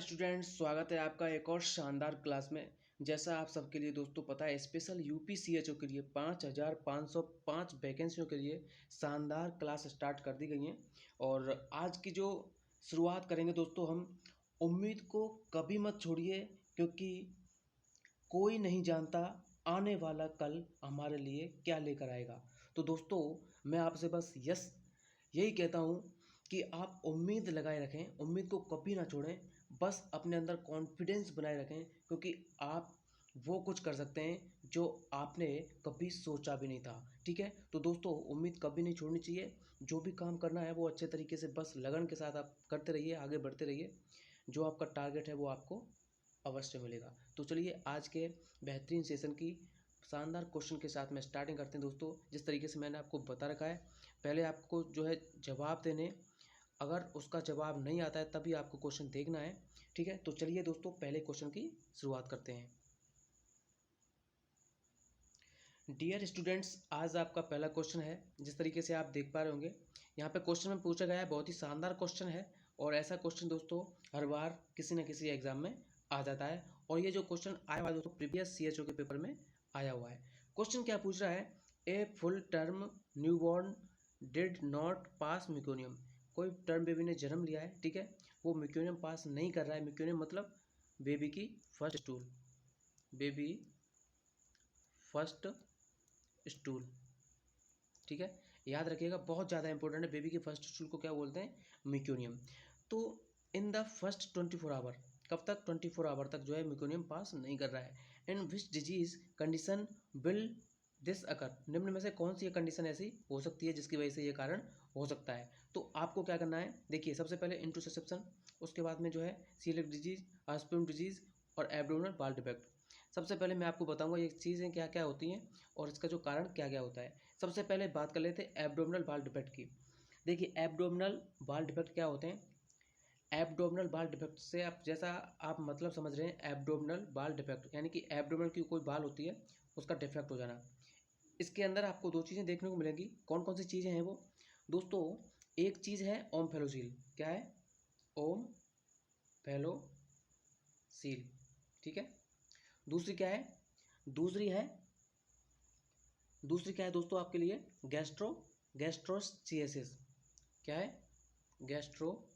Students, स्वागत है आपका एक और शानदार क्लास में। जैसा आप सबके लिए दोस्तों पता है, स्पेशल यूपीसीएचओ के लिए 5505 वैकेंसियों के लिए शानदार क्लास स्टार्ट कर दी गई हैं। और आज की जो शुरुआत करेंगे दोस्तों, हम उम्मीद को कभी मत छोड़िए, क्योंकि कोई नहीं जानता आने वाला कल हमारे लिए क्या लेकर आएगा। तो दोस्तों, मैं आपसे बस यही कहता हूँ कि आप उम्मीद लगाए रखें, उम्मीद को कभी ना छोड़ें। बस अपने अंदर कॉन्फिडेंस बनाए रखें, क्योंकि आप वो कुछ कर सकते हैं जो आपने कभी सोचा भी नहीं था। ठीक है, तो दोस्तों उम्मीद कभी नहीं छोड़नी चाहिए। जो भी काम करना है वो अच्छे तरीके से बस लगन के साथ आप करते रहिए, आगे बढ़ते रहिए। जो आपका टारगेट है वो आपको अवश्य मिलेगा। तो चलिए आज के बेहतरीन सेशन की शानदार क्वेश्चन के साथ में स्टार्टिंग करते हैं दोस्तों। जिस तरीके से मैंने आपको बता रखा है, पहले आपको जो है जवाब देने, अगर उसका जवाब नहीं आता है तभी आपको क्वेश्चन देखना है। ठीक है, तो चलिए दोस्तों पहले क्वेश्चन की शुरुआत करते हैं। डियर स्टूडेंट्स, आज आपका पहला क्वेश्चन है। जिस तरीके से आप देख पा रहे होंगे, यहाँ पे क्वेश्चन में पूछा गया है, बहुत ही शानदार क्वेश्चन है। और ऐसा क्वेश्चन दोस्तों हर बार किसी न किसी एग्जाम में आ जाता है। और ये जो क्वेश्चन आया हुआ है दोस्तों, प्रीवियस सीएचओ के पेपर में आया हुआ है। क्वेश्चन क्या पूछ रहा है? A full term newborn did not pass meconium. कोई टर्म बेबी ने जन्म लिया है, ठीक है, वो मेक्योनियम पास नहीं कर रहा है। मेक्योनियम मतलब बेबी की first stool, baby first stool. ठीक है, याद रखिएगा, बहुत ज़्यादा इंपॉर्टेंट है। बेबी के फर्स्ट स्टूल को क्या बोलते हैं? मेक्योनियम। तो इन द फर्स्ट 24 आवर, कब तक? 24 आवर तक जो है मेक्योनियम पास नहीं कर रहा है। In which disease condition will this occur. निम्न में से कौन सी कंडीशन ऐसी हो सकती है जिसकी वजह से ये कारण हो सकता है? तो आपको क्या करना है, देखिए, सबसे पहले इंटरसेप्शन, उसके बाद में जो है सीलिक डिजीज, आस्पिन डिजीज और एब्डोमिनल बाल डिफेक्ट। सबसे पहले मैं आपको बताऊंगा ये चीज़ें क्या क्या होती हैं और इसका जो कारण क्या क्या होता है। सबसे पहले बात कर लेते हैं एब्डोमिनल बाल डिफेक्ट की। देखिए, एब्डोमिनल बाल डिफेक्ट क्या होते हैं? एब्डोमिनल बाल डिफेक्ट से आप जैसा आप मतलब समझ रहे हैं, एब्डोमिनल बाल डिफेक्ट यानी कि एब्डोमिनल की कोई बाल होती है उसका डिफेक्ट हो जाना। इसके अंदर आपको दो चीज़ें देखने को मिलेंगी। कौन कौन सी चीज़ें हैं वो दोस्तों? एक चीज़ है ओमफेलोसील। क्या है? ओमफेलोसील। ठीक है। दूसरी क्या है? दूसरी है दूसरी क्या है दोस्तों आपके लिए? गैस्ट्रोचियसिस। क्या है? गैस्ट्रोचियसिस।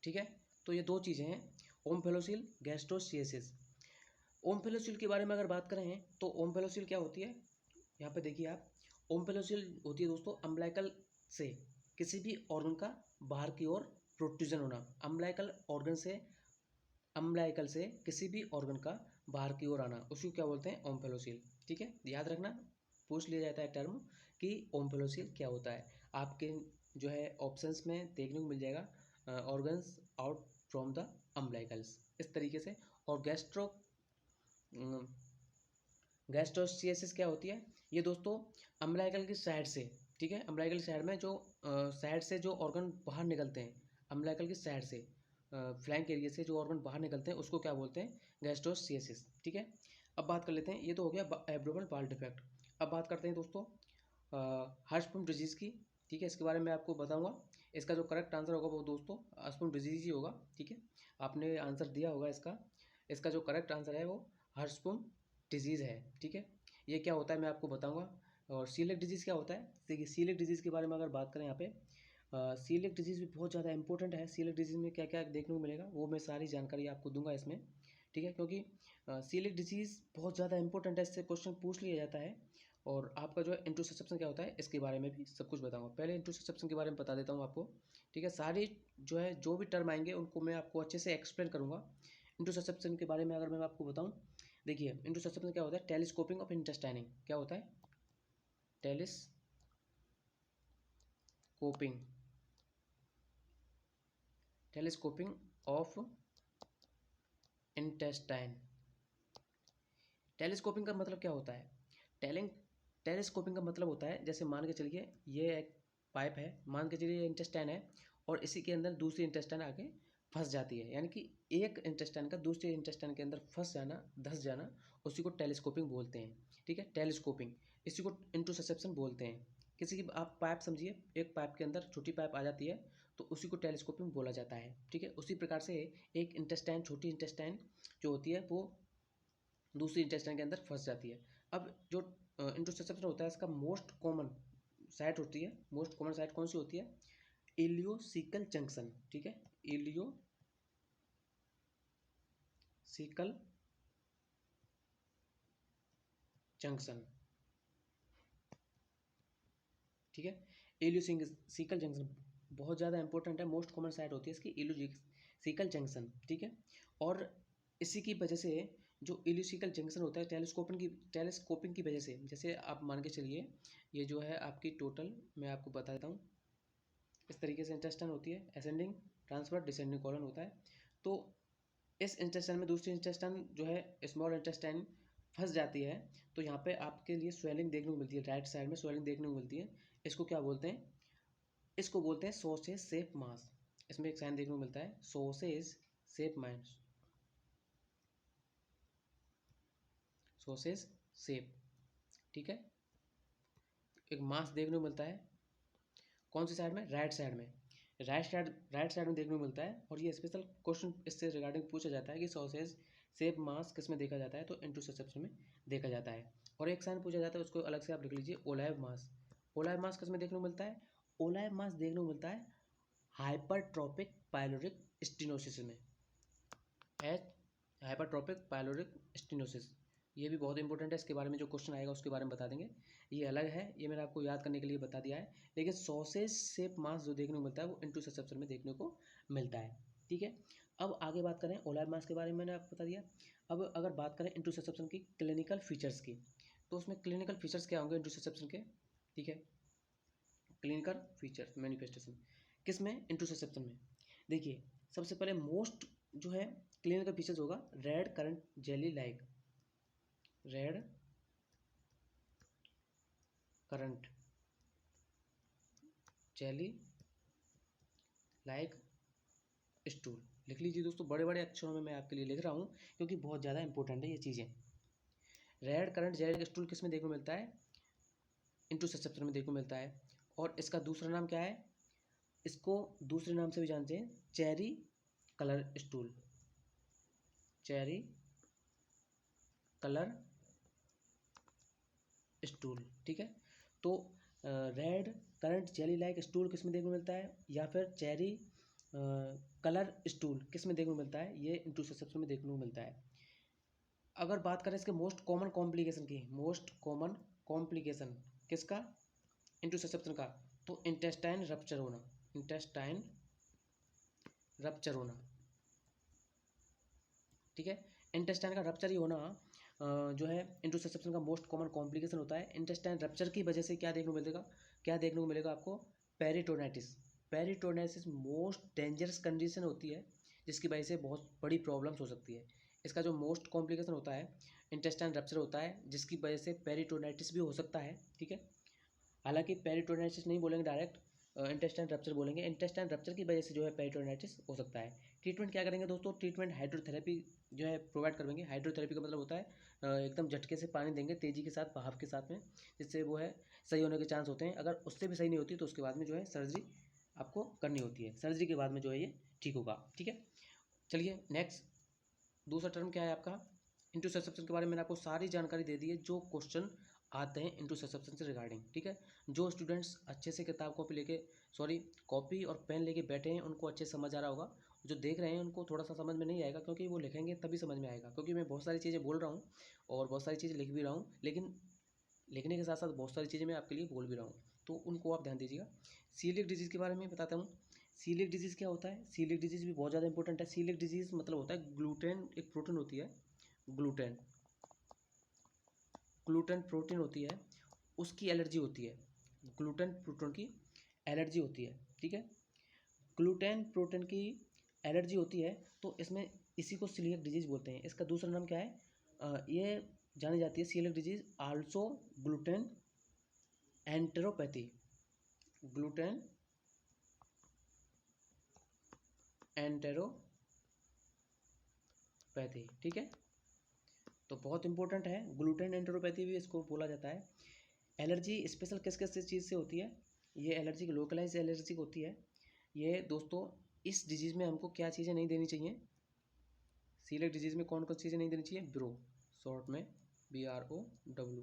ठीक है, तो ये दो चीज़ें हैं, ओमफेलोसील, गैस्ट्रोचियसिस। ओमफेलोसील के बारे में अगर बात करें तो ओमफेलोसील क्या होती है? यहाँ पे देखिए आप, ओमफेलोसील होती है दोस्तों अम्बिलिकल से किसी भी ऑर्गन का बाहर की ओर प्रोट्रूजन होना। अम्बिलिकल से किसी भी ऑर्गन का बाहर की ओर आना, उसको क्या बोलते हैं? ओमफेलोसील। ठीक है, याद रखना, पूछ लिया जाता है टर्म कि ओमफेलोसील क्या होता है। आपके जो है ऑप्शंस में देखने को मिल जाएगा, ऑर्गन्स आउट फ्रॉम द अम्बिलिकल्स, इस तरीके से। और गैस्ट्रोचियसिस क्या होती है? ये दोस्तों अम्बिलिकल की साइड से, ठीक है, अम्बिलिकल की साइड में जो साइड से जो ऑर्गन बाहर निकलते हैं, अम्बिलिकल की साइड से फ्लैंक एरिया से जो ऑर्गन बाहर निकलते हैं उसको क्या बोलते हैं? गैस्ट्रोचियसिस। ठीक है, अब बात कर लेते हैं, ये तो हो गया एब्डोमिनल बाल डिफेक्ट। अब बात करते हैं दोस्तों हर्शबर्ग डिजीज़ की। ठीक है, इसके बारे में आपको बताऊंगा। इसका जो करेक्ट आंसर होगा वो दोस्तों हर्शबर्ग डिजीज़ ही होगा। ठीक है, आपने आंसर दिया होगा इसका। इसका जो करेक्ट आंसर है वो हर्शबर्ग डिजीज़ है। ठीक है, ये क्या होता है मैं आपको बताऊंगा। और सीलिक डिजीज़ क्या होता है? देखिए, सीलिक डिजीज़ के बारे में अगर बात करें यहाँ पे, सीलिक डिजीज़ भी बहुत ज़्यादा इंपॉर्टेंट है। सीलिक डिजीज़ में क्या क्या देखने को मिलेगा वो मैं सारी जानकारी आपको दूंगा इसमें। ठीक है, क्योंकि सीलिक डिजीज़ बहुत ज़्यादा इंपॉर्टेंट है, इससे क्वेश्चन पूछ लिया जाता है। और आपका जो है इंटरसेप्शन क्या होता है इसके बारे में भी सब कुछ बताऊंगा। पहले इंटरसेप्शन के बारे में बता देता हूँ आपको। ठीक है, सारी जो है जो भी टर्म आएंगे उनको मैं आपको अच्छे से एक्सप्लेन करूँगा। इंटरसेप्शन के बारे में अगर मैं आपको बताऊँ, देखिए, इंटरसेप्शन क्या होता है? Telescoping of intestining. क्या होता है? Telescoping of intestine. टेलीस्कोपिंग का मतलब क्या होता है? टेलीस्कोपिंग का मतलब होता है, जैसे मान के चलिए ये एक पाइप है, मान के चलिए ये इंटेस्टाइन है और इसी के अंदर दूसरी इंटेस्टाइन आके फंस जाती है, यानी कि एक इंटेस्टाइन का दूसरे इंटेस्टाइन के अंदर फंस जाना, धस जाना, उसी को टेलीस्कोपिंग बोलते हैं। ठीक है, टेलीस्कोपिंग, इसी को इंटरसेप्शन बोलते हैं। किसी की आप पाइप समझिए, एक पाइप के अंदर छोटी पाइप आ जाती है तो उसी को टेलीस्कोपिंग बोला जाता है, ठीक है। उसी प्रकार से एक इंटेस्टाइन, छोटी इंटेस्टाइन जो होती है वो दूसरी इंटेस्टाइन के अंदर फंस जाती है। अब जो इंटरसेप्शन होता है इसका मोस्ट कॉमन साइट होती है, मोस्ट कॉमन साइट कौन सी होती है? इलियोसिकल जंक्शन, ठीक है, इलियोसिकल जंक्शन, ठीक है। इलियोसिकल जंक्शन बहुत ज़्यादा इंपॉर्टेंट है, मोस्ट कॉमन साइट होती है इसकी इलियोसिकल जंक्शन, ठीक है। और इसी की वजह से जो इलियोसिकल जंक्शन होता है टेलीस्कोपिंग की वजह से, जैसे आप मान के चलिए ये जो है आपकी टोटल, मैं आपको बता देता हूँ, इस तरीके से इंटेस्टाइन होती है, असेंडिंग, ट्रांसफर, डिसेंडिंग कॉलन होता है। तो इस इंटेस्टाइन में दूसरी इंटेस्टाइन जो है स्मॉल इंटेस्टाइन फंस जाती है, तो यहाँ पे आपके लिए स्वेलिंग देखने को मिलती है, राइट साइड में स्वेलिंग देखने को मिलती है। इसको क्या बोलते हैं? इसको बोलते हैं सॉसेज शेप मास। इसमें एक साइन देखने को मिलता है, सॉसेज शेप मास, सॉसेज शेप, ठीक है। एक मास देखने को मिलता है कौन सी साइड में? राइट साइड में, राइट साइड में देखने को मिलता है। और ये स्पेशल क्वेश्चन इससे रिगार्डिंग पूछा जाता है कि सॉसेज शेप मास किस में देखा जाता है? तो इंटरसेप्शन में देखा जाता है। और एक साइन पूछा जाता है, उसको अलग से आप लिख लीजिए, ओलाइव मास। ओलाइव मास किस में देखने को मिलता है? ओलाइव मास देखने को मिलता है हाइपरट्रॉपिक पाइलोरिक स्टेनोसिस में, हाइपरट्रॉपिक पाइलोरिक स्टेनोसिस। ये भी बहुत इंपॉर्टेंट है, इसके बारे में जो क्वेश्चन आएगा उसके बारे में बता देंगे, ये अलग है, ये मैंने आपको याद करने के लिए बता दिया है। लेकिन सॉसेज शेप मास जो देखने को मिलता है वो इंटरसेप्शन में देखने को मिलता है, ठीक है। अब आगे बात करें, ओलाइव मास के बारे में मैंने आपको बता दिया। अब अगर बात करें इंटरसेप्शन की क्लिनिकल फीचर्स की, तो उसमें क्लिनिकल फीचर्स क्या होंगे इंटरसेप्शन के, ठीक है। क्लिनिकल फीचर्स मैनिफेस्टेशन किस में? इंटरसेप्शन में। देखिए सबसे पहले मोस्ट जो है क्लिनिकल फीचर्स होगा red currant jelly like, red currant jelly like stool. लिख लीजिए दोस्तों, बड़े बड़े अक्षरों में मैं आपके लिए लिख रहा हूँ क्योंकि बहुत ज़्यादा इंपॉर्टेंट है ये चीज़ें। Red currant jelly like stool किस में देखने को मिलता है? इंटरसेप्शन में देखने को मिलता है। और इसका दूसरा नाम क्या है? इसको दूसरे नाम से भी जानते हैं, cherry colour stool, cherry colour stool, ठीक है। तो red currant jelly like stool किस में देखने को मिलता है, या फिर चेरी कलर स्टूल किस में देखने को मिलता है? ये इंटरसेप्शन में देखने को मिलता है। अगर बात करें इसके मोस्ट कॉमन कॉम्प्लिकेशन की, मोस्ट कॉमन कॉम्प्लिकेशन किसका? इंटरसेप्शन का, तो इंटेस्टाइन रप्चर होना, इंटेस्टाइन रप्चर होना, ठीक है। इंटेस्टाइन का रप्चर ही होना जो है इंटरसेप्शन का मोस्ट कॉमन कॉम्प्लिकेशन होता है। इंटेस्टाइन रप्चर की वजह से क्या देखने को मिलेगा, क्या देखने को मिलेगा आपको? Peritonitis. Peritonitis most dangerous condition होती है जिसकी वजह से बहुत बड़ी प्रॉब्लम्स हो सकती है। इसका जो मोस्ट कॉम्प्लिकेशन होता है इंटेस्टाइन रप्चर होता है, जिसकी वजह से पेरिटोनाइटिस भी हो सकता है, ठीक है। हालांकि पेरिटोनाइटिस नहीं बोलेंगे डायरेक्ट, इंटेस्टाइन रप्चर बोलेंगे। इंटेस्टाइन रप्चर की वजह से जो है पेरिटोनाइटिस हो सकता है। ट्रीटमेंट क्या करेंगे दोस्तों? ट्रीटमेंट हाइड्रोथेरेपी जो है प्रोवाइड करेंगे। हाइड्रोथेरेपी का मतलब होता है एकदम झटके से पानी देंगे तेज़ी के साथ, बहाव के साथ में, जिससे वो है सही होने के चांस होते हैं। अगर उससे भी सही नहीं होती तो उसके बाद में जो है सर्जरी आपको करनी होती है, सर्जरी के बाद में जो है ये ठीक होगा, ठीक है। चलिए नेक्स्ट, दूसरा टर्म क्या है आपका? इंटरसेप्शन के बारे में मैंने आपको सारी जानकारी दे दी है जो क्वेश्चन आते हैं इंटरसेप्शन से रिगार्डिंग, ठीक है। जो स्टूडेंट्स अच्छे से किताब कॉपी लेके, सॉरी कॉपी और पेन लेके बैठे हैं उनको अच्छे समझ आ रहा होगा। जो देख रहे हैं उनको थोड़ा सा समझ में नहीं आएगा, क्योंकि वो लिखेंगे तभी समझ में आएगा, क्योंकि मैं बहुत सारी चीज़ें बोल रहा हूँ और बहुत सारी चीज़ें लिख भी रहा हूँ, लेकिन लिखने के साथ साथ बहुत सारी चीज़ें मैं आपके लिए बोल भी रहा हूँ, तो उनको आप ध्यान दीजिएगा। सीलिक डिजीज़ के बारे में बताता हूँ। सीलिक डिजीज़ क्या होता है? सीलिक डिजीज़ भी बहुत ज़्यादा इंपॉर्टेंट है। सीलिक डिजीज़ मतलब होता है ग्लूटेन, एक प्रोटीन होती है ग्लूटेन, ग्लूटेन प्रोटीन होती है, उसकी एलर्जी होती है, ग्लूटेन प्रोटीन की एलर्जी होती है, ठीक है। ग्लूटेन प्रोटीन की एलर्जी होती है तो इसमें इसी को सीलियक डिजीज़ बोलते हैं। इसका दूसरा नाम क्या है? ये जानी जाती है coeliac disease also gluten enteropathy, gluten enteropathy, ठीक है। तो बहुत इंपॉर्टेंट है, ग्लूटेन एंटेरोपैथी भी इसको बोला जाता है। एलर्जी स्पेशल किस किस चीज़ से होती है? ये एलर्जी लोकलाइज एलर्जी होती है। ये दोस्तों इस डिजीज़ में हमको क्या चीज़ें नहीं देनी चाहिए? सीलिएक डिजीज़ में कौन कौन चीज़ें नहीं देनी चाहिए? ब्रो, शॉर्ट में BROW।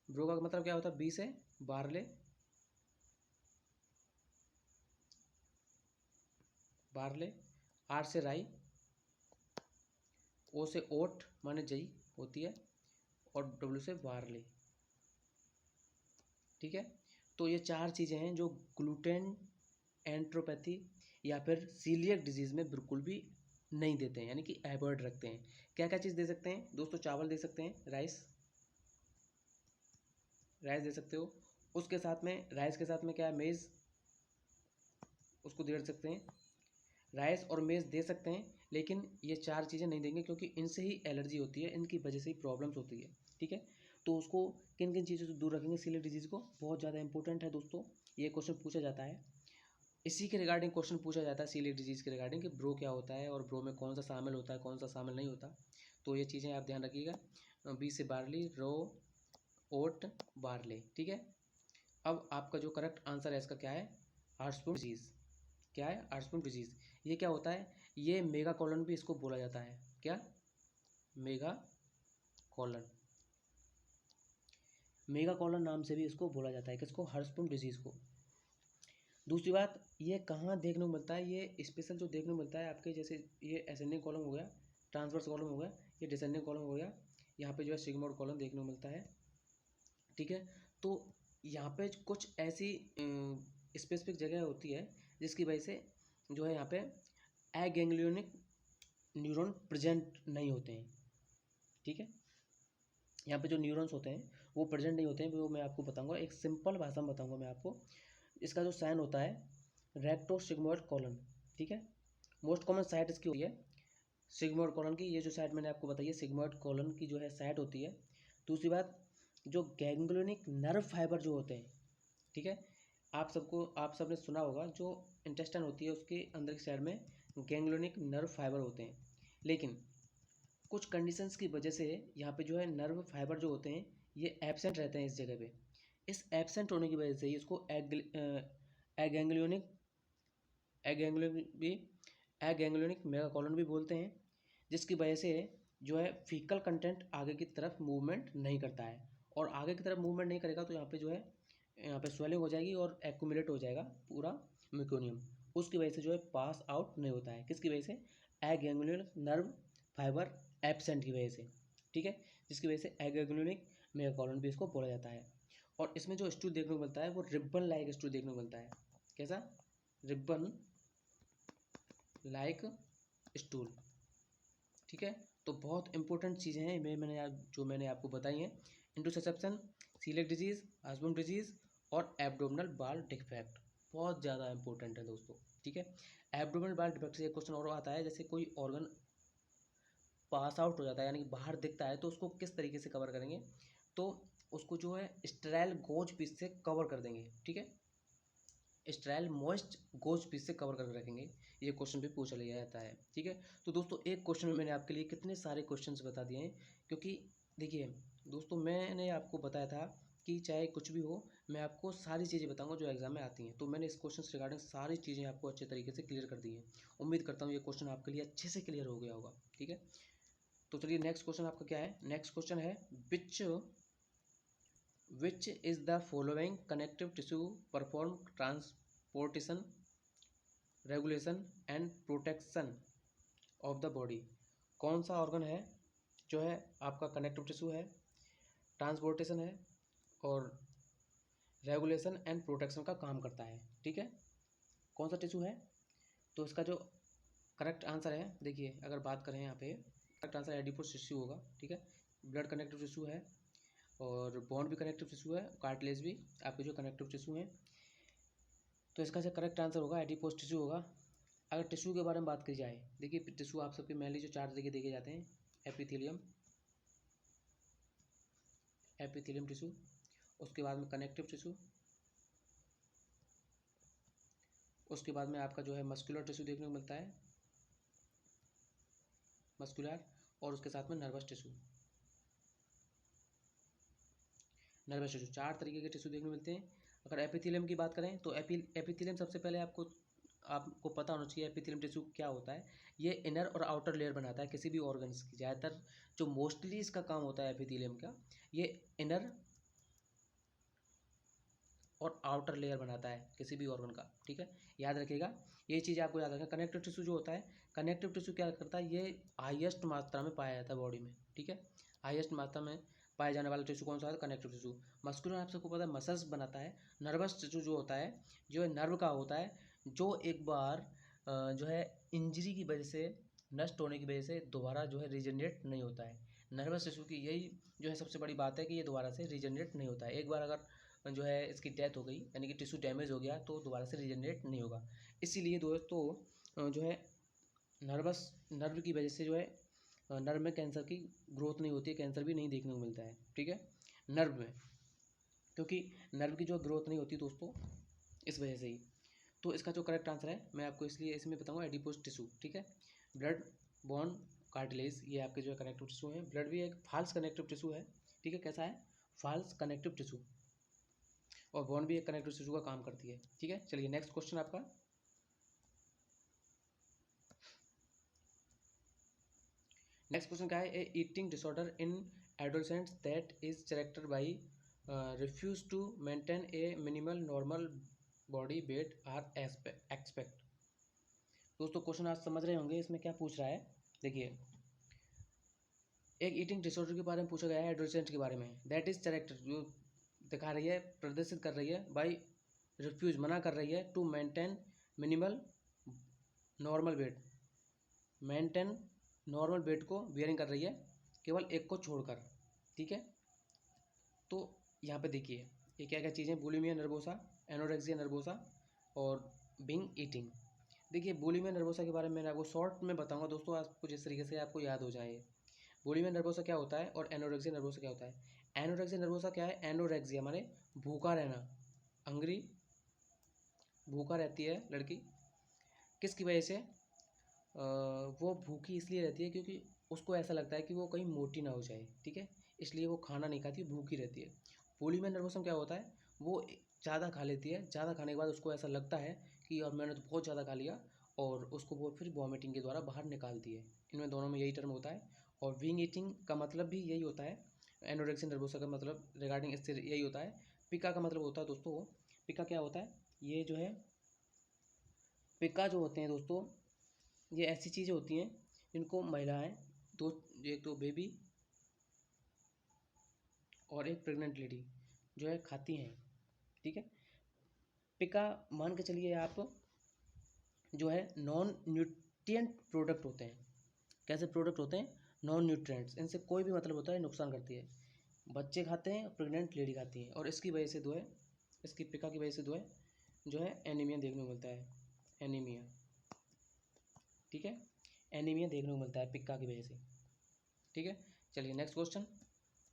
ब्रो का मतलब क्या होता है? बी से बार्ले, बार्ले, आर से राई, ओ से ओट माने जई होती है, और डब्ल्यू से बार्ले। ठीक है, तो ये चार चीज़ें हैं जो ग्लूटेन एंट्रोपैथी या फिर सीलिएक डिजीज़ में बिल्कुल भी नहीं देते हैं, यानी कि अवॉइड रखते हैं। क्या क्या चीज़ दे सकते हैं दोस्तों? चावल दे सकते हैं, राइस, राइस दे सकते हो। उसके साथ में राइस के साथ में क्या है? मेज़, उसको दे सकते हैं। राइस और मेज़ दे सकते हैं, लेकिन ये चार चीज़ें नहीं देंगे क्योंकि इनसे ही एलर्जी होती है, इनकी वजह से ही प्रॉब्लम्स होती है। ठीक है, तो उसको किन किन चीज़ों से दूर रखेंगे सीलिएक डिजीज़ को? बहुत ज़्यादा इंपॉर्टेंट है दोस्तों, ये क्वेश्चन पूछा जाता है। इसी के रिगार्डिंग क्वेश्चन पूछा जाता है सीलिएक डिजीज़ के रिगार्डिंग कि ब्रो क्या होता है और ब्रो में कौन सा शामिल होता है, कौन सा शामिल नहीं होता। तो ये चीज़ें आप ध्यान रखिएगा। बी से बार्ली, रो, ओट, बार्ले। ठीक है, अब आपका जो करेक्ट आंसर है इसका क्या है? हार्टस्पून डिजीज़। क्या है? हार्टस्पून डिजीज़। ये क्या होता है? ये मेगा कॉलन भी इसको बोला जाता है। क्या? मेगा कॉलन, मेगा कॉलन नाम से भी इसको बोला जाता है। किसको? हार्टस्पून डिजीज़ को। दूसरी बात, ये कहाँ देखने को मिलता है? ये स्पेशल जो देखने को मिलता है आपके, जैसे ये असेंडिंग कॉलम हो गया, ट्रांसवर्स कॉलम हो गया, ये डिसेंडिंग कॉलम हो गया, यहाँ पे जो है सिग्मोइड कॉलम देखने को मिलता है। ठीक है, तो यहाँ पे कुछ ऐसी स्पेसिफिक जगह होती है जिसकी वजह से जो है यहाँ पे एगैंग्लियोनिक न्यूरॉन प्रेजेंट नहीं होते हैं। ठीक है, यहाँ पे जो न्यूरॉन्स होते हैं वो प्रेजेंट नहीं होते हैं, वो मैं आपको बताऊंगा, एक सिंपल भाषा में बताऊंगा मैं आपको। इसका जो साइन होता है रेक्टो सिग्मोइड कॉलन। ठीक है, मोस्ट कॉमन साइट इसकी होती है सिग्मोइड कॉलन की। ये जो साइट मैंने आपको बताई है सिग्मोइड कॉलन की जो है साइट होती है। दूसरी बात, जो गैंग्लियोनिक नर्व फाइबर जो होते हैं, ठीक है, आप सबने सुना होगा जो इंटेस्टाइन होती है उसके अंदर की साइड में गैंग्लियोनिक नर्व फाइबर होते हैं, लेकिन कुछ कंडीशंस की वजह से यहाँ पे जो है नर्व फाइबर जो होते हैं ये एब्सेंट रहते हैं इस जगह पे। इस एब्सेंट होने की वजह से ही इसको एगैंग्लियोनिक एगैंग्लियोनिक भी एगैंग्लियोनिक मेगाकोलन भी बोलते हैं, जिसकी वजह से जो है फीकल कंटेंट आगे की तरफ मूवमेंट नहीं करता है, और आगे की तरफ मूवमेंट नहीं करेगा तो यहाँ पे जो है यहाँ पे स्वेलिंग हो जाएगी और एक्यूमुलेट हो जाएगा पूरा मेकोनियम। उसकी वजह से जो है पास आउट नहीं होता है। किसकी वजह से? एगैंग्लियोनिक नर्व फाइबर एब्सेंट की वजह से। ठीक है, जिसकी वजह से एगैंग्लियोनिक मेगाकोलन भी इसको बोला जाता है। और इसमें जो स्टूल देखने को मिलता है वो रिबन लाइक स्टूल देखने को मिलता है। कैसा? Ribbon like stool. ठीक है, तो बहुत इंपॉर्टेंट चीज़ें हैं मैंने आपको बताई हैं। इंटरसेप्शन, सीलिएक डिजीज़, हार्टस्पून डिजीज़ और एब्डोमिनल बाल डिफेक्ट बहुत ज़्यादा इंपॉर्टेंट है दोस्तों। ठीक है, एब्डोमिनल बाल डिफेक्ट से एक क्वेश्चन और आता है, जैसे कोई ऑर्गन पास आउट हो जाता है यानी कि बाहर दिखता है तो उसको किस तरीके से कवर करेंगे? तो उसको जो है स्टेराइल गॉज पीस से कवर कर देंगे। ठीक है, स्टेराइल मॉइस्ट गोज पीस से कवर करके रखेंगे। ये क्वेश्चन भी पूछा लिया जाता है। ठीक है, तो दोस्तों एक क्वेश्चन में मैंने आपके लिए कितने सारे क्वेश्चंस बता दिए हैं, क्योंकि देखिए दोस्तों मैंने आपको बताया था कि चाहे कुछ भी हो मैं आपको सारी चीज़ें बताऊंगा जो एग्जाम में आती हैं, तो मैंने इस क्वेश्चन से रिगार्डिंग सारी चीज़ें आपको अच्छे तरीके से क्लियर कर दी हैं। उम्मीद करता हूँ ये क्वेश्चन आपके लिए अच्छे से क्लियर हो गया होगा। ठीक है, तो चलिए नेक्स्ट क्वेश्चन आपका क्या है? नेक्स्ट क्वेश्चन है which is the following connective tissue perform transportation regulation and protection of the body? कौन सा ऑर्गन है जो है आपका कनेक्टिव टिश्यू है, ट्रांसपोर्टेशन है और रेगुलेशन एंड प्रोटेक्शन का काम करता है? ठीक है, कौन सा टिश्यू है? तो इसका जो करेक्ट आंसर है, देखिए अगर बात करें यहाँ पे करेक्ट आंसर एडिपोज टिश्यू होगा। ठीक है, ब्लड कनेक्टिव टिश्यू है और बोन भी कनेक्टिव टिश्यू है, कार्टिलेज भी आपके जो कनेक्टिव टिश्यू हैं। तो इसका जो करेक्ट आंसर होगा एडिपोज टिश्यू होगा। अगर टिश्यू के बारे में बात की जाए, देखिए टिश्यू आप सबके मेनली जो चार जगह देखे जाते हैं, एपिथेलियम, एपिथेलियम टिश्यू, उसके बाद में कनेक्टिव टिश्यू, उसके बाद में आपका जो है मस्कुलर टिश्यू देखने को मिलता है, मस्कुलर, और उसके साथ में नर्वस टिश्यू। नर्वस टिश्यू, 4 तरीके के टिश्यू देखने को मिलते हैं। अगर एपिथेलियम की बात करें तो एपिथेलियम सबसे पहले आपको पता होना चाहिए एपिथेलियम टिश्यू क्या होता है। ये इनर और आउटर लेयर बनाता है किसी भी ऑर्गन्स की। ज़्यादातर जो मोस्टली इसका काम होता है एपिथेलियम का, ये इनर और आउटर लेयर बनाता है किसी भी ऑर्गन का, ठीक है, याद रखिएगा ये चीज़ आपको याद रखना। कनेक्टिव टिश्यू जो होता है, कनेक्टिव टिश्यू क्या करता है, ये हाईएस्ट मात्रा में पाया जाता है बॉडी में, ठीक है। हाईएस्ट मात्रा में पाया जाने वाला टिश्यू कौन सा है, कनेक्टिव टिश्यू। मस्कुलर आप सबको पता है मसल्स बनाता है। नर्वस टिश्यू जो होता है, जो है नर्व का होता है, जो एक बार जो है इंजरी की वजह से, नष्ट होने की वजह से दोबारा जो है रीजनरेट नहीं होता है। नर्वस टिश्यू की यही जो है सबसे बड़ी बात है कि ये दोबारा से रीजनरेट नहीं होता है। एक बार अगर जो है इसकी डेथ हो गई, यानी कि टिश्यू डैमेज हो गया, तो दोबारा से रीजनरेट नहीं होगा। इसीलिए दोस्तों जो है नर्व की वजह से जो है नर्व में कैंसर की ग्रोथ नहीं होती है, कैंसर भी नहीं देखने को मिलता है, ठीक है, नर्व में, क्योंकि नर्व की जो ग्रोथ नहीं होती दोस्तों इस वजह से ही। तो इसका जो करेक्ट आंसर है मैं आपको इसलिए इसमें बताऊंगा एडिपोज टिश्यू, ठीक है। ब्लड, बोन, कार्टिलेज, ये आपके जो है कनेक्टिव टिश्यू है। ब्लड भी एक फाल्स कनेक्टिव टिश्यू है, ठीक है, कैसा है, फाल्स कनेक्टिव टिश्यू। और बोन भी एक कनेक्टिव टिश्यू का काम करती है, ठीक है। चलिए नेक्स्ट क्वेश्चन आपका, नेक्स्ट क्वेश्चन क्या है, a eating disorder in adolescents that is character by refuse to maintain a minimal normal body weight or expect. दोस्तों क्वेश्चन आज समझ रहे होंगे इसमें क्या पूछ रहा है। देखिए, एक ईटिंग डिसऑर्डर के बारे में पूछा गया है एडोलसेंट के बारे में, दैट इज कैरेक्टर जो दिखा रही है, प्रदर्शित कर रही है, बाई रिफ्यूज मना कर रही है, to maintain minimal normal weight, maintain normal weight को बियरिंग कर रही है, केवल एक को छोड़कर, ठीक है। तो यहाँ पे देखिए ये क्या क्या चीज़ें, बुलिमिया नर्वोसा, एनोरेक्सिया नर्वोसा और बिंग ईटिंग। देखिए बुलिमिया नर्वोसा के बारे में मैं आपको शॉर्ट में बताऊंगा दोस्तों, आपको जिस तरीके से आपको याद हो जाए। बुलिमिया नर्वोसा क्या होता है और एनोरेक्सिया नर्वोसा क्या होता है। एनोरेक्सिया नर्वोसा क्या है, एनोरेक्सिया माने भूखा रहना, हंग्री, भूखा रहती है लड़की, किसकी वजह से, वो भूखी इसलिए रहती है क्योंकि उसको ऐसा लगता है कि वो कहीं मोटी ना हो जाए, ठीक है, इसलिए वो खाना नहीं खाती, भूखी रहती है। बुलिमिया नर्वसम क्या होता है, वो ज़्यादा खा लेती है, ज़्यादा खाने के बाद उसको ऐसा लगता है कि अब मैंने तो बहुत ज़्यादा खा लिया, और उसको वो फिर वॉमिटिंग के द्वारा बाहर निकालती है। इनमें दोनों में यही टर्म होता है। और विंग ईटिंग का मतलब भी यही होता है, एनोरेक्सिया नर्वोसा का मतलब रिगार्डिंग इससे यही होता है। पिका का मतलब होता है दोस्तों, पिका क्या होता है, ये जो है पिका जो होते हैं दोस्तों, ये ऐसी चीज़ें होती हैं जिनको महिलाएं, दो, एक तो बेबी और एक प्रेग्नेंट लेडी जो है खाती हैं, ठीक है। पिका मान के चलिए आप, जो है नॉन न्यूट्रिएंट प्रोडक्ट होते हैं। कैसे प्रोडक्ट होते हैं, नॉन न्यूट्रिएंट्स, इनसे कोई भी मतलब होता है नुकसान करती है। बच्चे खाते हैं, प्रेग्नेंट लेडी खाती है, और इसकी वजह से जो है, इसकी पिका की वजह से जो है एनीमिया देखने को मिलता है, एनीमिया, ठीक है, एनीमिया देखने को मिलता है पिक्का की वजह से, ठीक है। चलिए नेक्स्ट क्वेश्चन,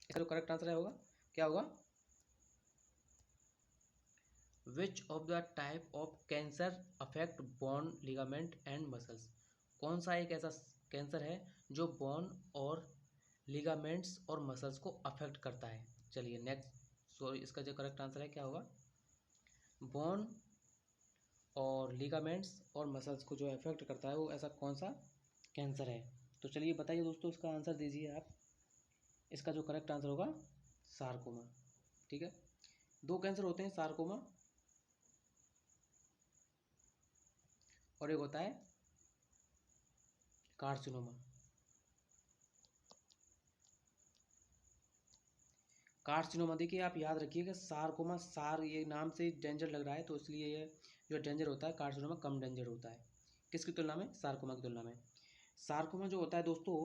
इसका जो करेक्ट आंसर है होगा क्या होगा, which of the type of cancer affect bone, ligament and muscles. कौन सा एक ऐसा कैंसर है जो बोन और लिगामेंट्स और मसल्स को अफेक्ट करता है। चलिए नेक्स्ट, सॉरी इसका जो करेक्ट आंसर है क्या होगा, बोन और लिगामेंट्स और मसल्स को जो अफेक्ट करता है वो ऐसा कौन सा कैंसर है। तो चलिए बताइए दोस्तों, इसका आंसर दीजिए आप। इसका जो करेक्ट आंसर होगा सार्कोमा, ठीक है। दो कैंसर होते हैं, सार्कोमा और एक होता है कार्सिनोमा। कार्सिनोमा देखिए आप याद रखिएगा, सार्कोमा, सार ये नाम से डेंजर लग रहा है, तो इसलिए ये जो डेंजर होता है, कार्सिनोमा कम डेंजर होता है किसकी तुलना में, सार्कोमा की तुलना में। सार्कोमा जो होता है दोस्तों,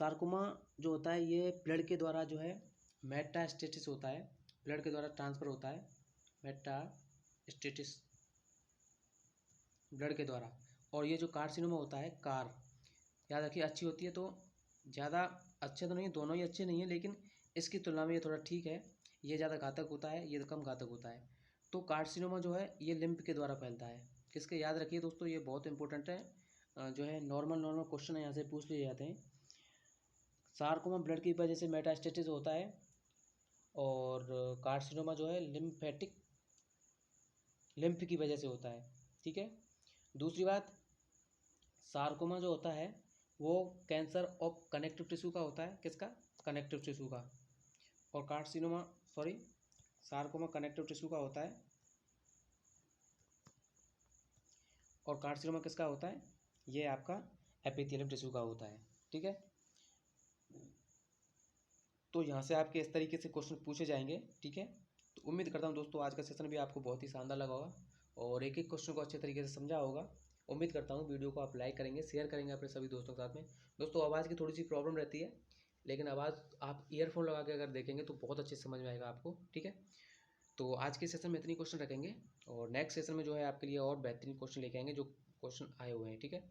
सार्कोमा जो होता है ये ब्लड के द्वारा जो है मेटास्टेसिस होता है, ब्लड के द्वारा ट्रांसफ़र होता है, मेटास्टेसिस ब्लड के द्वारा। और ये जो कार्सिनोमा होता है, कार याद रखिए अच्छी होती है, तो ज़्यादा अच्छे तो नहीं, दोनों ही अच्छे नहीं है, लेकिन इसकी तुलना में ये थोड़ा ठीक है, ये ज़्यादा घातक होता है, ये कम घातक होता है। तो कार्सिनोमा जो है ये लिम्फ के द्वारा फैलता है, किसके, याद रखिए दोस्तों ये बहुत इंपॉर्टेंट है, जो है नॉर्मल क्वेश्चन है यहाँ से पूछ लिए जाते हैं। सार्कोमा ब्लड की वजह से मेटास्टेसिस होता है, और कार्सिनोमा जो है लिम्फ की वजह से होता है, ठीक है। दूसरी बात, सार्कोमा जो होता है वो कैंसर ऑफ कनेक्टिव टिश्यू का होता है, किसका, कनेक्टिव टिश्यू का। और सार्कोमा कनेक्टिव टिश्यू का होता है, और कार्सिनोमा किसका होता है, ये आपका एपिथेलियल टिश्यू का होता है, ठीक है। तो यहाँ से आपके इस तरीके से क्वेश्चन पूछे जाएंगे, ठीक है। तो उम्मीद करता हूँ दोस्तों आज का सेशन भी आपको बहुत ही शानदार लगा होगा और एक एक क्वेश्चन को अच्छे तरीके से समझा होगा। उम्मीद करता हूँ वीडियो को आप लाइक करेंगे, शेयर करेंगे अपने सभी दोस्तों के साथ में। दोस्तों आवाज़ की थोड़ी सी प्रॉब्लम रहती है, लेकिन आवाज़ आप ईयरफोन लगा के अगर देखेंगे तो बहुत अच्छे से समझ में आएगा आपको, ठीक है। तो आज के सेशन में इतनी क्वेश्चन रखेंगे और नेक्स्ट सेशन में जो है आपके लिए और बेहतरीन क्वेश्चन लेके आएंगे जो क्वेश्चन आए हुए हैं, ठीक है।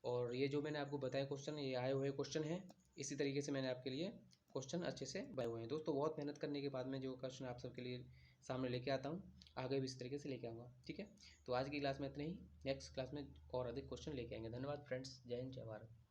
और ये जो मैंने आपको बताया क्वेश्चन, ये आए हुए क्वेश्चन हैं, इसी तरीके से मैंने आपके लिए क्वेश्चन अच्छे से बनाए हुए हैं। दोस्तों बहुत मेहनत करने के बाद में जो क्वेश्चन आप सबके लिए सामने लेके आता हूँ, आगे भी इस तरीके से लेके आऊँगा, ठीक है। तो आज की क्लास में इतने ही, नेक्स्ट क्लास में और अधिक क्वेश्चन लेके आएंगे। धन्यवाद फ्रेंड्स, जय हिंद, जय भारत।